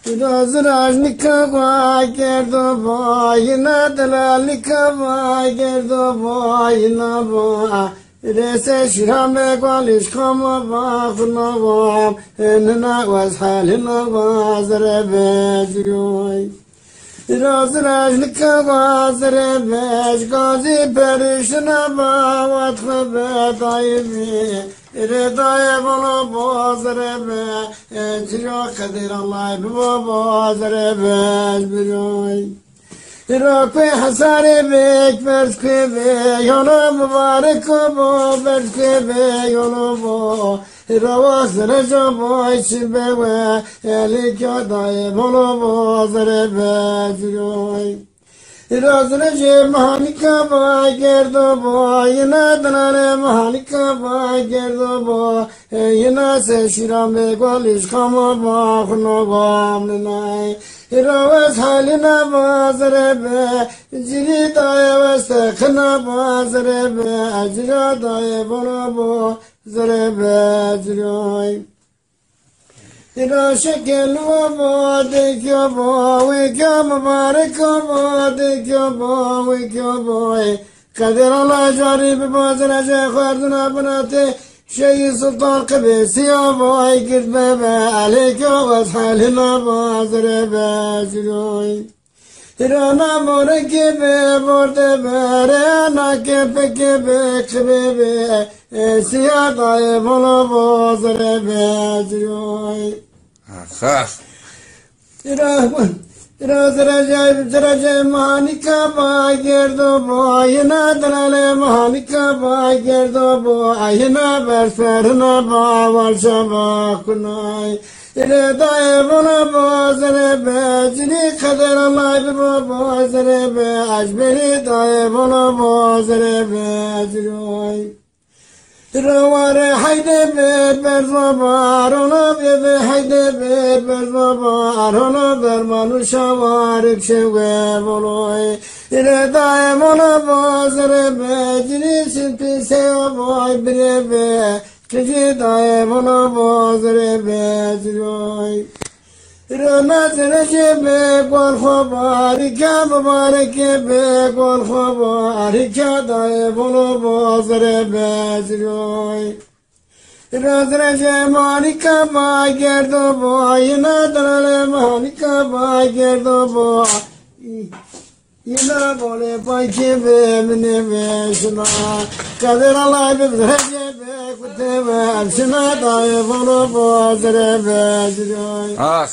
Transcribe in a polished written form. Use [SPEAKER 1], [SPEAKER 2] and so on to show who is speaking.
[SPEAKER 1] Rozrajnikava gerdo boyna dalalikava gerdo boyna boa Rese shirame gwalish kama bakhna wa enna was halina wa zarebe jiroy Rozrajnikava zarebe gazi perishna ba wat khabe taybi Redaya bana bozrebe Ciro kadir Allah bozrebe Biroy Irakwe hasare bek Berskebe Yola mübarek bu Berskebe yola bu Ravas recabo içibe ve Elik yadaya bana bozrebe Biroy Rozrece mahanika ba gerdo bo yina danare mahanika ba gerdo bo yina se shirame gwalish kama ba khno gam nay Ravas halina ba zarebe jiri daye wasta khna ba zarebe ajra daye bona bo zarebe ajroy Ira şekel baba dekyo bo ve kyo mübarek bo dekyo bo ve kyo bo kader Allah jarib bazraje kharduna banate Şeyh Sultan Kıbesi boy gitme be alekyo vashalina bazrebe jiroy Irana moreke be borde be na kepe kebe kebe siyah daye bolo bazrebe jiroy Zaraje mahanika ba gerdo bo ayna dalale mahanika ba gerdo bo ayna berferna ba varsa ba kunay Daye bana bozrebe jini kader Allah bozrebe ajberi daye bana bozrebe jiroy Ravare hayde berzabar ona bebe hayde berzabar ona bermanu şavarik şeve boloy daye bana bozrebe jini sinti sevoy brebe Kiji daye bana bozrebe jiroy Ramaz recebe gol khabar kya mübarek be gol khabar kya daye bana bozrebe jiroy Rozrece manika ba gerdo bo yina dalale manika ba gerdo bo Yina bole paykebe mine şuna kader Allah recebe kutebe şuna daye bana bozrebe jiroy
[SPEAKER 2] Ah,